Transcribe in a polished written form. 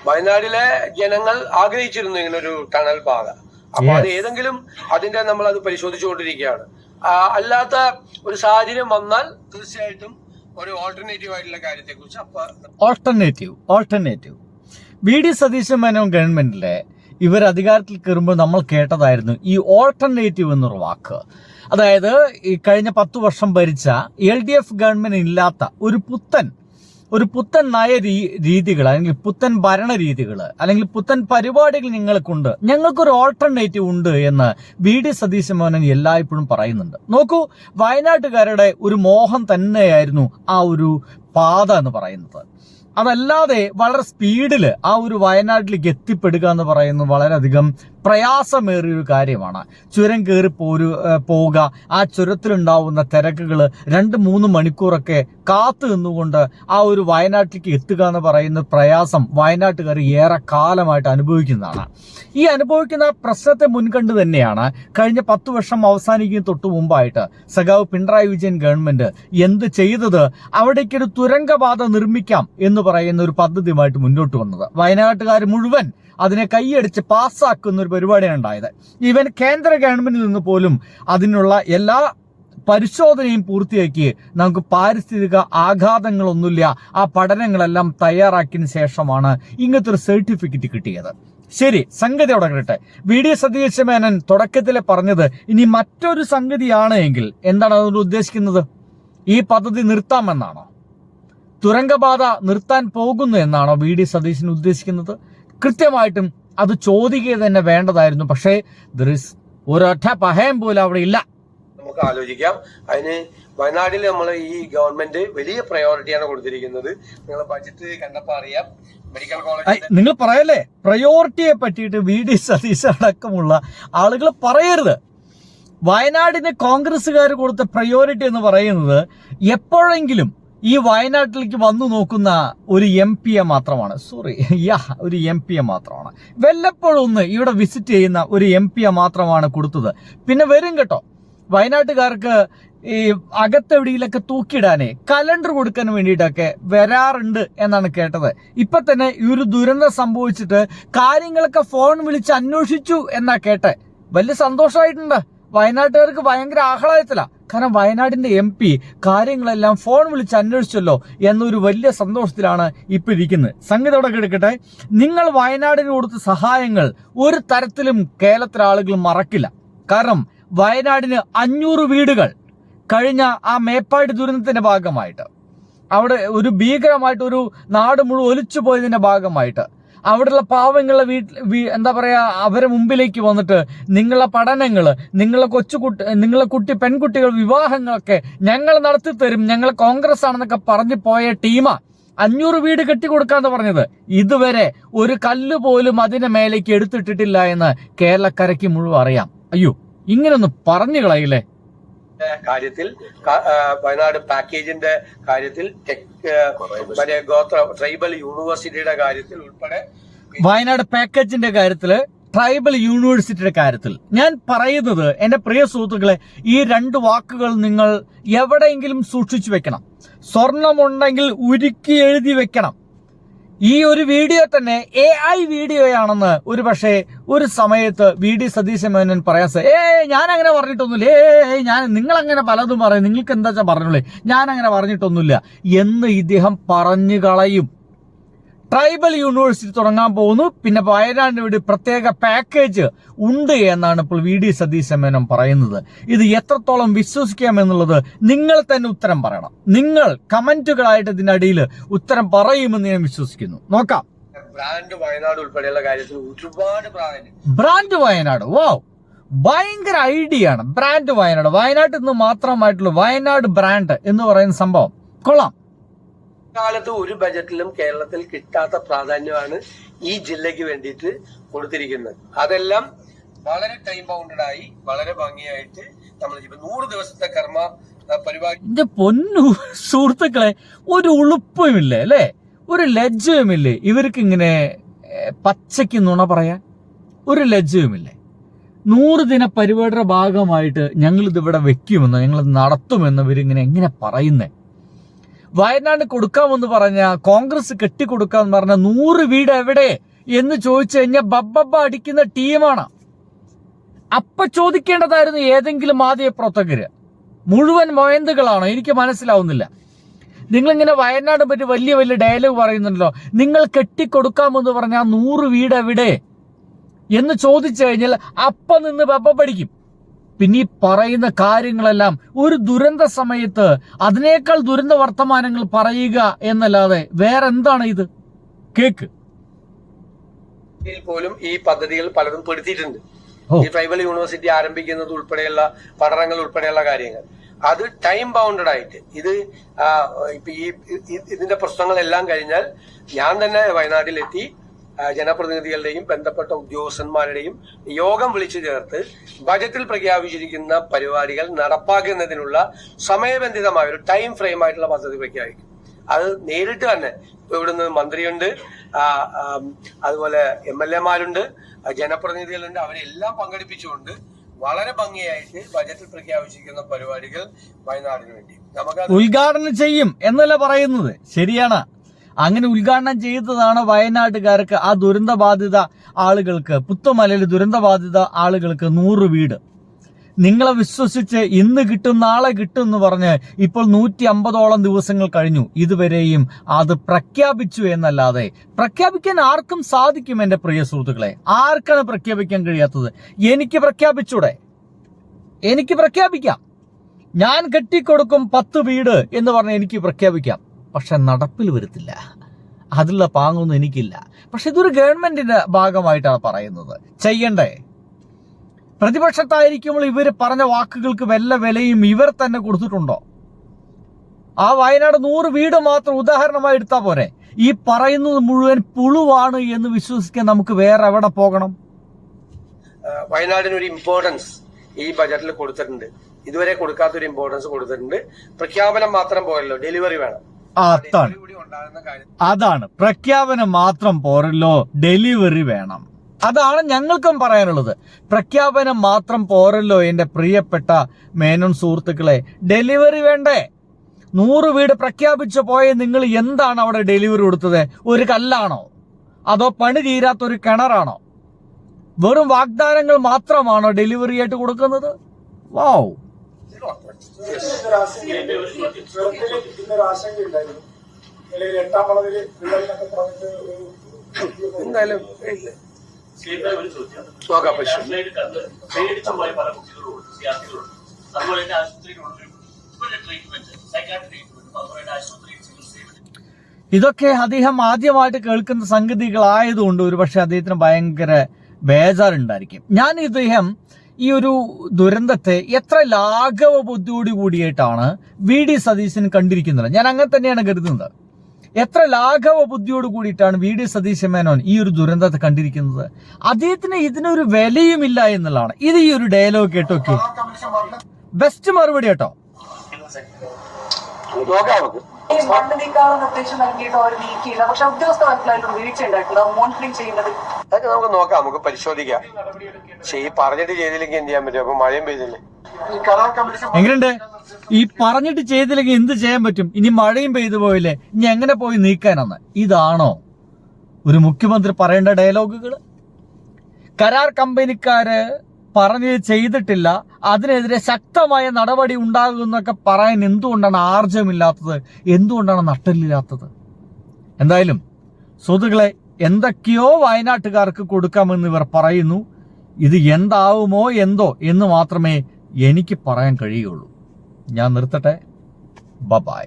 വയനാട്ടിലെ ജനങ്ങൾ ആഗ്രഹിച്ചിരുന്നു ഇങ്ങനൊരു ടണൽ പാത. അപ്പൊ അത് ഏതെങ്കിലും അതിന്റെ നമ്മൾ അത് പരിശോധിച്ചുകൊണ്ടിരിക്കുകയാണ്. അല്ലാത്ത ഒരു സാഹചര്യം വന്നാൽ തീർച്ചയായിട്ടും ഒരു ഓൾട്ടർനേറ്റീവ് ആയിട്ടുള്ള കാര്യത്തെ കുറിച്ച് alternative V D Satheesan Menon ഗവൺമെന്റിലെ ഇവർ അധികാരത്തിൽ കയറുമ്പോൾ നമ്മൾ കേട്ടതായിരുന്നു ഈ ഓൾട്ടർനേറ്റീവ് എന്നൊരു വാക്ക്. അതായത് ഈ കഴിഞ്ഞ 10 വർഷം ഭരിച്ച LDF ഗവൺമെന്റ് ഇല്ലാത്ത ഒരു പുത്തൻ നയ രീതികൾ അല്ലെങ്കിൽ പുത്തൻ ഭരണ രീതികൾ അല്ലെങ്കിൽ പുത്തൻ പരിപാടികൾ ഞങ്ങൾക്കുണ്ട്, ഞങ്ങൾക്കൊരു ഓൾട്ടർനേറ്റീവ് ഉണ്ട് എന്ന് വി ഡി സതീശൻ മേനോൻ എല്ലായ്പ്പോഴും പറയുന്നുണ്ട്. നോക്കൂ, വയനാട്ടുകാരുടെ ഒരു മോഹം തന്നെയായിരുന്നു ആ ഒരു പാത എന്ന് പറയുന്നത്. അതല്ലാതെ വളരെ സ്പീഡിൽ ആ ഒരു വയനാട്ടിലേക്ക് എത്തിപ്പെടുക എന്ന് പറയുന്നത് വളരെയധികം പ്രയാസമേറിയൊരു കാര്യമാണ്. ചുരം കയറി പോവുക, ആ ചുരത്തിലുണ്ടാവുന്ന തിരക്കുകൾ 2-3 മണിക്കൂറൊക്കെ കാത്തു നിന്നുകൊണ്ട് ആ ഒരു വയനാട്ടിലേക്ക് എത്തുക എന്ന് പറയുന്ന പ്രയാസം വയനാട്ടുകാർ ഏറെ കാലമായിട്ട് അനുഭവിക്കുന്നതാണ്. ഈ അനുഭവിക്കുന്ന പ്രശ്നത്തെ മുൻകണ്ട് തന്നെയാണ് കഴിഞ്ഞ 10 വർഷം അവസാനിക്കുന്ന തൊട്ടു മുമ്പായിട്ട് സഖാവ് പിണറായി വിജയൻ ഗവൺമെന്റ് എന്ത് ചെയ്തത്, അവിടേക്കൊരു തുരങ്കപാത നിർമ്മിക്കാം എന്ന് പറയുന്ന ഒരു പദ്ധതിയുമായിട്ട് മുന്നോട്ട് വന്നത്. വയനാട്ടുകാർ മുഴുവൻ അതിനെ കൈയടിച്ച് പാസ്സാക്കുന്ന ഒരു പരിപാടിയാണ് ഉണ്ടായത്. ഈവൻ കേന്ദ്ര ഗവൺമെന്റിൽ നിന്ന് പോലും അതിനുള്ള എല്ലാ പരിശോധനയും പൂർത്തിയാക്കി നമുക്ക് പാരിസ്ഥിതിക ആഘാതങ്ങളൊന്നുമില്ല, ആ പഠനങ്ങളെല്ലാം തയ്യാറാക്കിയതിന് ശേഷമാണ് ഇങ്ങനത്തെ ഒരു സർട്ടിഫിക്കറ്റ് കിട്ടിയത്. ശരി, സംഗതി അവിടെ കിട്ടെ. വി ഡി സതീശൻ മേനോൻ തുടക്കത്തിലെ പറഞ്ഞത് ഇനി മറ്റൊരു സംഗതിയാണ് എങ്കിൽ എന്താണ് അതുകൊണ്ട് ഉദ്ദേശിക്കുന്നത്? ഈ പദ്ധതി നിർത്താമെന്നാണോ? തുരങ്കപാത നിർത്താൻ പോകുന്നു എന്നാണോ വി ഡി സതീശൻ ഉദ്ദേശിക്കുന്നത്? കൃത്യമായിട്ടും അത് ചോദിക്കുക തന്നെ വേണ്ടതായിരുന്നു. പക്ഷേ ഒരൊറ്റ പഹയം പോലും അവിടെ ഇല്ല. നമുക്ക് ആലോചിക്കാം. അതിന് വയനാട്ടിൽ നമ്മൾ ഈ ഗവൺമെന്റ് വലിയ പ്രയോറിറ്റിയാണ് കൊടുത്തിരിക്കുന്നത്. നിങ്ങൾ ബഡ്ജറ്റ് കണ്ടപ്പോ അറിയാം. മെഡിക്കൽ കോളേജ് നിങ്ങൾ പറയല്ലേ, പ്രയോറിറ്റിയെ പറ്റിയിട്ട് വി ഡി സതീശൻ അടക്കമുള്ള ആളുകൾ പറയരുത്. വയനാടിന് കോൺഗ്രസ്സുകാർ കൊടുത്ത പ്രയോറിറ്റി എന്ന് പറയുന്നത് എപ്പോഴെങ്കിലും ഈ വയനാട്ടിലേക്ക് വന്നു നോക്കുന്ന ഒരു MP മാത്രമാണ്. ഒരു MP മാത്രമാണ്. വല്ലപ്പോഴും ഒന്ന് ഇവിടെ വിസിറ്റ് ചെയ്യുന്ന ഒരു MP മാത്രമാണ് കൊടുത്തത്. പിന്നെ വരും കേട്ടോ, വയനാട്ടുകാർക്ക് ഈ അകത്തെവിടിയിലൊക്കെ തൂക്കിയിടാനേ കലണ്ടർ കൊടുക്കാൻ വേണ്ടിയിട്ടൊക്കെ വരാറുണ്ട് എന്നാണ് കേട്ടത്. ഇപ്പൊ തന്നെ ഈ ഒരു ദുരന്തം സംഭവിച്ചിട്ട് കാര്യങ്ങളൊക്കെ ഫോൺ വിളിച്ച് അന്വേഷിച്ചു എന്നാ കേട്ടെ. വലിയ സന്തോഷമായിട്ടുണ്ട്. വയനാട്ടുകാർക്ക് ഭയങ്കര ആഹ്ലാദത്തിലാ. കാരണം വയനാടിന്റെ MP കാര്യങ്ങളെല്ലാം ഫോൺ വിളിച്ച് അന്വേഷിച്ചല്ലോ എന്നൊരു വലിയ സന്തോഷത്തിലാണ് ഇപ്പൊ ഇരിക്കുന്നത്. സംഗതി അവിടെ കിടക്കട്ടെ. നിങ്ങൾ വയനാടിന് കൊടുത്ത സഹായങ്ങൾ ഒരു തരത്തിലും കേരളത്തിലെ ആളുകൾ മറക്കില്ല. കാരണം വയനാടിന് 500 വീടുകൾ കഴിഞ്ഞ ആ മേപ്പാടി ദുരന്തത്തിന്റെ ഭാഗമായിട്ട്, അവിടെ ഒരു ഭീകരമായിട്ട് ഒരു നാട് മുഴുവൻ ഒലിച്ചു പോയതിന്റെ ഭാഗമായിട്ട് അവിടെയുള്ള പാവങ്ങളുടെ എന്താ പറയാ, അവരെ മുമ്പിലേക്ക് വന്നിട്ട് നിങ്ങളുടെ പഠനങ്ങൾ, നിങ്ങളെ പെൺകുട്ടികൾ വിവാഹങ്ങളൊക്കെ ഞങ്ങൾ നടത്തി തരും, ഞങ്ങൾ കോൺഗ്രസ് ആണെന്നൊക്കെ പറഞ്ഞു പോയ ടീമാ 500 വീട് കെട്ടിക്കൊടുക്കാന്ന് പറഞ്ഞത്. ഇതുവരെ ഒരു കല്ല് പോലും അതിന്റെ മേലേക്ക് എടുത്തിട്ടിട്ടില്ല എന്ന് കേരളക്കരയ്ക്ക് മുഴുവൻ അറിയാം. അയ്യോ, ഇങ്ങനൊന്നും പറഞ്ഞു കളയില്ലേ. കാര്യത്തിൽ വയനാട് പാക്കേജിന്റെ കാര്യത്തിൽ ട്രൈബൽ യൂണിവേഴ്സിറ്റിയുടെ കാര്യത്തിൽ ഉൾപ്പെടെ വയനാട് പാക്കേജിന്റെ കാര്യത്തില് ട്രൈബൽ യൂണിവേഴ്സിറ്റിയുടെ കാര്യത്തിൽ ഞാൻ പറയുന്നത്, എന്റെ പ്രിയ സുഹൃത്തുക്കളെ, ഈ 2 വാക്കുകൾ നിങ്ങൾ എവിടെയെങ്കിലും സൂക്ഷിച്ചു വെക്കണം. സ്വർണമുണ്ടെങ്കിൽ ഉരുക്കി എഴുതി വെക്കണം. ഈ ഒരു വീഡിയോ തന്നെ AI വീഡിയോയാണെന്ന് ഒരു പക്ഷേ ഒരു സമയത്ത് വി ഡി സതീശൻ മേനോൻ പറയാൻ ഞാൻ അങ്ങനെ പറഞ്ഞിട്ടൊന്നുമില്ല, നിങ്ങളങ്ങനെ പലതും പറയും, നിങ്ങൾക്ക് എന്താ വെച്ചാൽ പറഞ്ഞോളേ, ഞാൻ അങ്ങനെ പറഞ്ഞിട്ടൊന്നുമില്ല എന്ന് ഇദ്ദേഹം പറഞ്ഞു കളയും. ട്രൈബൽ യൂണിവേഴ്സിറ്റി തുടങ്ങാൻ പോകുന്നു. പിന്നെ വയനാടിന് വേണ്ടി പ്രത്യേക പാക്കേജ് ഉണ്ട് എന്നാണ് ഇപ്പോൾ വി ഡി സതീശൻ മേനോൻ പറയുന്നത്. ഇത് എത്രത്തോളം വിശ്വസിക്കാമെന്നുള്ളത് നിങ്ങൾ തന്നെ ഉത്തരം പറയണം. നിങ്ങൾ കമന്റുകളായിട്ട് ഇതിനടിയിൽ ഉത്തരം പറയുമെന്ന് ഞാൻ വിശ്വസിക്കുന്നു. നോക്കാം. ബ്രാൻഡ് വയനാട് ഉൾപ്പെടെയുള്ള കാര്യത്തിൽ ഒരുപാട് ബ്രാൻഡ് വയനാട്, വാവ്, ഭയങ്കര ഐഡിയ ആണ്. ബ്രാൻഡ് വയനാട്, വയനാട്ടിൽ നിന്ന് മാത്രമായിട്ടുള്ള വയനാട് ബ്രാൻഡ് എന്ന് പറയുന്ന സംഭവം കൊള്ളാം. കാലത്ത് ഒരു ബജറ്റിലും കേരളത്തിൽ കിട്ടാത്ത പ്രാധാന്യമാണ് ഈ ജില്ലയ്ക്ക് വേണ്ടിയിട്ട് കൊടുത്തിരിക്കുന്നത്. അതെല്ലാം വളരെ ടൈം ബൗണ്ടഡ് ആയി വളരെ ഭംഗിയായിട്ട് നമ്മൾ 100 ദിവസത്തെ കർമ്മ പരിപാടി. എന്റെ പൊന്നു സുഹൃത്തുക്കളെ, ഒരു ഉളുപ്പുമില്ലേ അല്ലെ, ഒരു ലജ്ജയുമില്ലേ ഇവർക്ക് ഇങ്ങനെ പച്ചയ്ക്ക് നുണ പറയാൻ? ഒരു ലജ്ജയുമില്ലേ? 100 ദിന പരിപാടിയുടെ ഭാഗമായിട്ട് ഞങ്ങളിത് ഇവിടെ വെക്കുമെന്ന്, ഞങ്ങൾ നടത്തുമെന്ന് ഇവരിങ്ങനെ എങ്ങനെ പറയുന്നേ? വയനാട് കൊടുക്കാമെന്ന് പറഞ്ഞ കോൺഗ്രസ് കെട്ടിക്കൊടുക്കാമെന്ന് പറഞ്ഞ 100 വീട് എവിടെ എന്ന് ചോദിച്ചു കഴിഞ്ഞാൽ ബബ്ബ അടിക്കുന്ന ടീമാണ്. അപ്പൊ ചോദിക്കേണ്ടതായിരുന്നു ഏതെങ്കിലും മാധ്യമപ്രവർത്തകര്. മുഴുവൻ മൊയന്തുകളാണോ? എനിക്ക് മനസ്സിലാവുന്നില്ല. നിങ്ങളിങ്ങനെ വയനാട് പറ്റി വലിയ വലിയ ഡയലോഗ് പറയുന്നുണ്ടല്ലോ. നിങ്ങൾ കെട്ടിക്കൊടുക്കാമെന്ന് പറഞ്ഞാൽ 100 വീട് എവിടെ എന്ന് ചോദിച്ചു കഴിഞ്ഞാൽ അപ്പം നിന്ന് ബബ്ബ പഠിക്കും. പിന്നെ ഈ പറയുന്ന കാര്യങ്ങളെല്ലാം ഒരു ദുരന്ത സമയത്ത് അതിനേക്കാൾ ദുരന്ത വർത്തമാനങ്ങൾ പറയുക എന്നല്ലാതെ വേറെന്താണ് ഇത്? കേക്ക് പോലും ഈ പദ്ധതികൾ പലതും പെടുത്തിയിട്ടുണ്ട്. ഈ ട്രൈബൽ യൂണിവേഴ്സിറ്റി ആരംഭിക്കുന്നത് ഉൾപ്പെടെയുള്ള പഠനങ്ങൾ ഉൾപ്പെടെയുള്ള കാര്യങ്ങൾ അത് ടൈം ബൗണ്ടഡ് ആയിട്ട് ഇത് ഇതിന്റെ പ്രശ്നങ്ങളെല്ലാം കഴിഞ്ഞാൽ ഞാൻ തന്നെ വയനാട്ടിലെത്തി ജനപ്രതിനിധികളുടെയും ബന്ധപ്പെട്ട ഉദ്യോഗസ്ഥന്മാരുടെയും യോഗം വിളിച്ചു ചേർത്ത് ബജറ്റിൽ പ്രഖ്യാപിച്ചിരിക്കുന്ന പരിപാടികൾ നടപ്പാക്കുന്നതിനുള്ള സമയബന്ധിതമായ ഒരു ടൈം ഫ്രെയിം ആയിട്ടുള്ള പദ്ധതി പ്രഖ്യാപിക്കും. അത് നേരിട്ട് തന്നെ ഇവിടുന്ന് മന്ത്രിയുണ്ട്, അതുപോലെ MLA മാരുണ്ട്, ജനപ്രതിനിധികളുണ്ട്, അവരെല്ലാം പങ്കെടുപ്പിച്ചുകൊണ്ട് വളരെ ഭംഗിയായിട്ട് ബജറ്റിൽ പ്രഖ്യാപിച്ചിരിക്കുന്ന പരിപാടികൾ വയനാടിന് വേണ്ടി നമുക്ക് ഉദ്ഘാടനം ചെയ്യും എന്നല്ല പറയുന്നത്. ശരിയാണ്. അങ്ങനെ ഉദ്ഘാടനം ചെയ്തതാണ് വയനാട്ടുകാർക്ക്, ആ ദുരന്തബാധിത ആളുകൾക്ക്, പുത്തുമലയിൽ ദുരന്തബാധിത ആളുകൾക്ക് 100 വീട്. നിങ്ങളെ വിശ്വസിച്ച് ഇന്ന് കിട്ടും നാളെ കിട്ടും എന്ന് പറഞ്ഞ് ഇപ്പോൾ 150ഓളം ദിവസങ്ങൾ കഴിഞ്ഞു. ഇതുവരെയും അത് പ്രഖ്യാപിച്ചു എന്നല്ലാതെ പ്രഖ്യാപിക്കാൻ ആർക്കും സാധിക്കും. എന്റെ പ്രിയ സുഹൃത്തുക്കളെ, ആർക്കാണ് പ്രഖ്യാപിക്കാൻ കഴിയാത്തത്? എനിക്ക് പ്രഖ്യാപിച്ചൂടെ? എനിക്ക് പ്രഖ്യാപിക്കാം. ഞാൻ കെട്ടിക്കൊടുക്കും 10 വീട് എന്ന് പറഞ്ഞ് എനിക്ക് പ്രഖ്യാപിക്കാം. പക്ഷെ നടപ്പിൽ വരുത്തില്ല. അതിലുള്ള പാങ്ങൊന്നും എനിക്കില്ല. പക്ഷെ ഇതൊരു ഗവൺമെന്റിന്റെ ഭാഗമായിട്ടാണ് പറയുന്നത്. ചെയ്യണ്ടേ? പ്രതിപക്ഷത്തായിരിക്കുമ്പോൾ ഇവർ പറഞ്ഞ വാക്കുകൾക്ക് വല്ല വിലയും ഇവർ തന്നെ കൊടുത്തിട്ടുണ്ടോ? ആ വയനാട് 100 വീട് മാത്രം ഉദാഹരണമായി എടുത്താൽ പോരെ? ഈ പറയുന്നത് മുഴുവൻ പുളുവാണ് എന്ന് വിശ്വസിക്കാൻ നമുക്ക് വേറെ എവിടെ പോകണം? വയനാടിനൊരു ഇമ്പോർട്ടൻസ് ഈ ബജറ്റിൽ കൊടുത്തിട്ടുണ്ട്. ഇതുവരെ കൊടുക്കാത്തൊരു ഇമ്പോർട്ടൻസ് കൊടുത്തിട്ടുണ്ട്. പ്രഖ്യാപനം മാത്രം പോരല്ലോ, ഡെലിവറി വേണം. അതാണ് പ്രഖ്യാപനം മാത്രം പോരല്ലോ, ഡെലിവറി വേണം. അതാണ് ഞങ്ങൾക്കും പറയാനുള്ളത്. പ്രഖ്യാപനം മാത്രം പോരല്ലോ എന്റെ പ്രിയപ്പെട്ട മേനോൻ സുഹൃത്തുക്കളെ, ഡെലിവറി വേണ്ടേ? 100 വീട് പ്രഖ്യാപിച്ചു പോയ നിങ്ങൾ എന്താണ് അവിടെ ഡെലിവറി കൊടുത്തത്? ഒരു കല്ലാണോ? അതോ പണി തീരാത്തൊരു കിണറാണോ? വെറും വാഗ്ദാനങ്ങൾ മാത്രമാണോ ഡെലിവറി ആയിട്ട് കൊടുക്കുന്നത്? വാവ്. എന്തായാലും ഇതൊക്കെ അദ്ദേഹം ആദ്യമായിട്ട് കേൾക്കുന്ന സംഗതികളായതുകൊണ്ട് ഒരുപക്ഷെ അദ്ദേഹത്തിന് ഭയങ്കര ബേജാറുണ്ടായിരിക്കും. ഞാൻ ഇദ്ദേഹം ഈ ഒരു ദുരന്തത്തെ എത്ര ലാഘവ ബുദ്ധിയോട് കൂടിയിട്ടാണ് VD സതീശൻ കണ്ടിരിക്കുന്നത്. ഞാൻ അങ്ങനെ തന്നെയാണ് കരുതുന്നത്. എത്ര ലാഘവ ബുദ്ധിയോട് കൂടിയിട്ടാണ് VD സതീശൻ മേനോൻ ഈ ഒരു ദുരന്തത്തെ കണ്ടിരിക്കുന്നത്. അദ്ദേഹത്തിന് ഇതിനൊരു വിലയുമില്ല എന്നുള്ളതാണ്. ഇത് ഈ ഒരു ഡയലോഗ് കേട്ടോക്കെ ബെസ്റ്റ് മറുപടി കേട്ടോ. ഫണ്ട് നീക്കാനുള്ള നിർദ്ദേശം നൽകിയിട്ട് അവർ നീക്കിയില്ല. പക്ഷെ ഉദ്യോഗസ്ഥ തലത്തിലായിട്ടും വീഴ്ച ഉണ്ടായിട്ടുണ്ട്. മോണിറ്ററിംഗ് ചെയ്യുന്നത് അതൊക്കെ നമുക്ക് നോക്കാം, നമുക്ക് പരിശോധിക്കാം. പക്ഷെ ഈ പറഞ്ഞിട്ട് ചെയ്തില്ലെങ്കിൽ എന്ത് ചെയ്യാൻ പറ്റും? അപ്പൊ മഴയും പെയ്തില്ലേ? എങ്ങനെയുണ്ട്? ഈ പറഞ്ഞിട്ട് ചെയ്തില്ലെങ്കിൽ എന്ത് ചെയ്യാൻ പറ്റും? ഇനി മഴയും പെയ്തു പോയില്ലേ, ഇനി എങ്ങനെ പോയി നീക്കാനെന്ന്? ഇതാണോ ഒരു മുഖ്യമന്ത്രി പറയേണ്ട ഡയലോഗുകൾ? കരാർ കമ്പനിക്കാര് പറഞ്ഞത് ചെയ്തിട്ടില്ല, അതിനെതിരെ ശക്തമായ നടപടി ഉണ്ടാകുമെന്നൊക്കെ പറയാൻ എന്തുകൊണ്ടാണ് ആർജവമില്ലാത്തത്? എന്തുകൊണ്ടാണ് നട്ടലില്ലാത്തത്? എന്തായാലും സുഹൃത്തുക്കളെ, എന്തൊക്കെയോ വയനാട്ടുകാർക്ക് കൊടുക്കാമെന്ന് ഇവർ പറയുന്നു. ഇത് എന്താവുമോ എന്തോ എന്ന് മാത്രമേ എനിക്ക് പറയാൻ കഴിയുള്ളൂ. ഞാൻ നിർത്തട്ടെ. ബൈ.